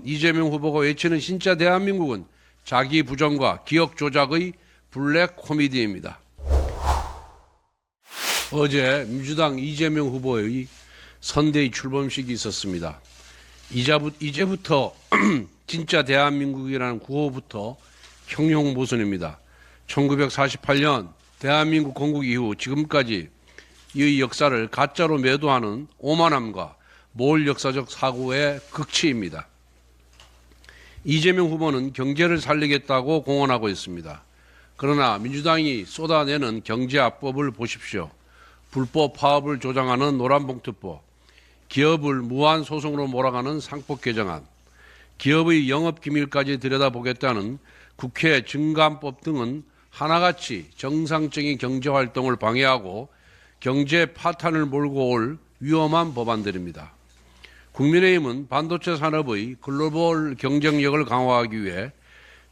이재명 후보가 외치는 진짜 대한민국은 자기 부정과 기억 조작의 블랙 코미디입니다. 어제 민주당 이재명 후보의 선대위 출범식이 있었습니다. 이제부터 진짜 대한민국이라는 구호부터 형용모순입니다. 1948년 대한민국 건국 이후 지금까지 이 역사를 가짜로 매도하는 오만함과 모을 역사적 사고의 극치입니다. 이재명 후보는 경제를 살리겠다고 공언하고 있습니다. 그러나 민주당이 쏟아내는 경제압법을 보십시오. 불법 파업을 조장하는 노란봉투법, 기업을 무한소송으로 몰아가는 상법 개정안, 기업의 영업기밀까지 들여다보겠다는 국회 증감법 등은 하나같이 정상적인 경제활동을 방해하고 경제 파탄을 몰고 올 위험한 법안들입니다. 국민의힘은 반도체 산업의 글로벌 경쟁력을 강화하기 위해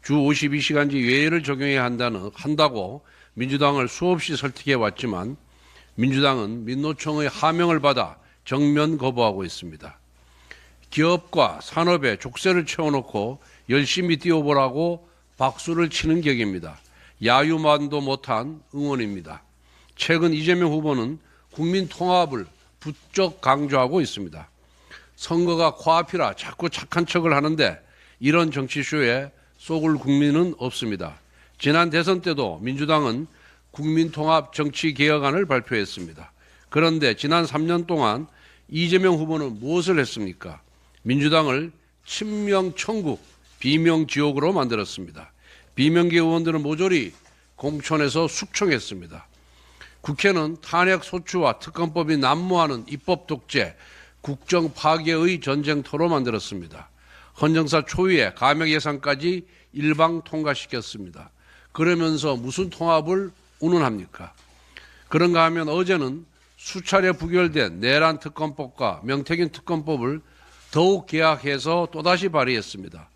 주 52시간제 외예를 적용해야 한다고 민주당을 수없이 설득해 왔지만 민주당은 민노총의 하명을 받아 정면 거부하고 있습니다. 기업과 산업에 족쇄를 채워놓고 열심히 뛰어보라고 박수를 치는 격입니다. 야유만도 못한 응원입니다. 최근 이재명 후보는 국민 통합을 부쩍 강조하고 있습니다. 선거가 코앞이라 자꾸 착한 척을 하는데 이런 정치쇼에 속을 국민은 없습니다. 지난 대선 때도 민주당은 국민통합 정치개혁안을 발표했습니다. 그런데 지난 3년 동안 이재명 후보는 무엇을 했습니까? 민주당을 친명천국, 비명지옥으로 만들었습니다. 비명계 의원들은 모조리 공천에서 숙청했습니다. 국회는 탄핵소추와 특검법이 난무하는 입법 독재, 국정 파괴의 전쟁터로 만들었습니다. 헌정사 초유의 감액 예산까지 일방 통과시켰습니다. 그러면서 무슨 통합을 운운합니까? 그런가 하면 어제는 수차례 부결된 내란 특검법과 명태균 특검법을 더욱 개혁해서 또다시 발의했습니다.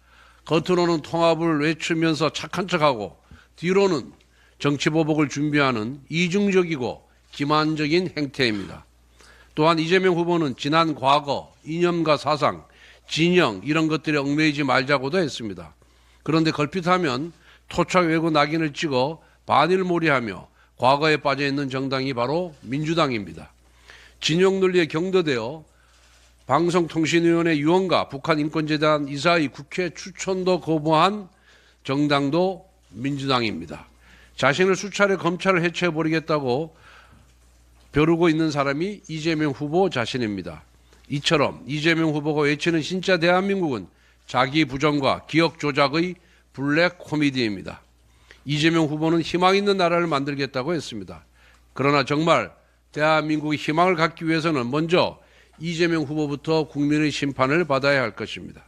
겉으로는 통합을 외치면서 착한 척하고 뒤로는 정치보복을 준비하는 이중적이고 기만적인 행태입니다. 또한 이재명 후보는 지난 과거, 이념과 사상, 진영 이런 것들에 얽매이지 말자고도 했습니다. 그런데 걸핏하면 토착 외고 낙인을 찍어 반일몰이하며 과거에 빠져있는 정당이 바로 민주당입니다. 진영 논리에 경도되어 방송통신위원회 위원과 북한인권재단 이사의 국회 추천도 거부한 정당도 민주당입니다. 자신을 수차례 검찰을 해체해버리겠다고 벼르고 있는 사람이 이재명 후보 자신입니다. 이처럼 이재명 후보가 외치는 진짜 대한민국은 자기 부정과 기억 조작의 블랙 코미디입니다. 이재명 후보는 희망 있는 나라를 만들겠다고 했습니다. 그러나 정말 대한민국의 희망을 갖기 위해서는 먼저 이재명 후보부터 국민의 심판을 받아야 할 것입니다.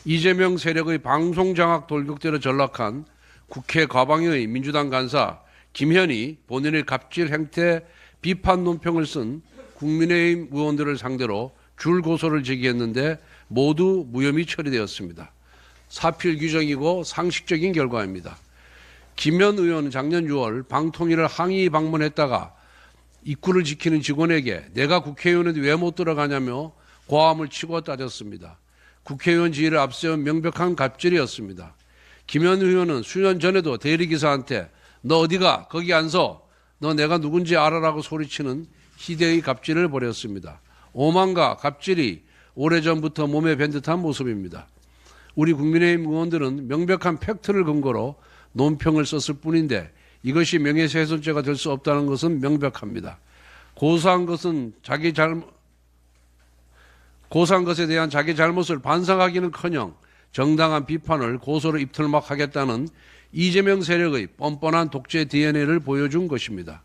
이재명 세력의 방송장악 돌격대로 전락한 국회 과방위의 민주당 간사 김현희 본인의 갑질 행태 비판 논평을 쓴 국민의힘 의원들을 상대로 줄고소를 제기했는데 모두 무혐의 처리되었습니다. 사필 규정이고 상식적인 결과입니다. 김현 의원은 작년 6월 방통위를 항의 방문했다가 입구를 지키는 직원에게 내가 국회의원인데 왜 못 들어가냐며 고함을 치고 따졌습니다. 국회의원 지위를 앞세운 명백한 갑질이었습니다. 김현 의원은 수년 전에도 대리기사한테 너 어디가 거기 안 서 너 내가 누군지 알아라고 소리치는 희대의 갑질을 벌였습니다. 오만과 갑질이 오래전부터 몸에 밴 듯한 모습입니다. 우리 국민의힘 의원들은 명백한 팩트를 근거로 논평을 썼을 뿐인데 이것이 명예훼손죄가 될 수 없다는 것은 명백합니다. 고소한 것에 대한 자기 잘못을 반성하기는커녕 정당한 비판을 고소로 입틀막 하겠다는 이재명 세력의 뻔뻔한 독재 DNA를 보여준 것입니다.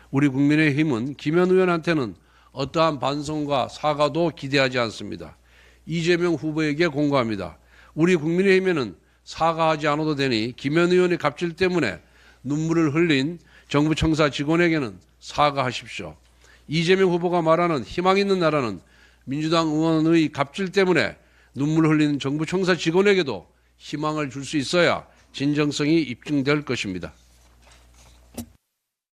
우리 국민의힘은 김현 의원한테는 어떠한 반성과 사과도 기대하지 않습니다. 이재명 후보에게 공고합니다. 우리 국민의힘에는 사과하지 않아도 되니 김현 의원의 갑질 때문에 눈물을 흘린 정부 청사 직원에게는 사과하십시오. 이재명 후보가 말하는 희망 있는 나라는 민주당 의원의 갑질 때문에 눈물 흘리는 정부 청사 직원에게도 희망을 줄 수 있어야 진정성이 입증될 것입니다.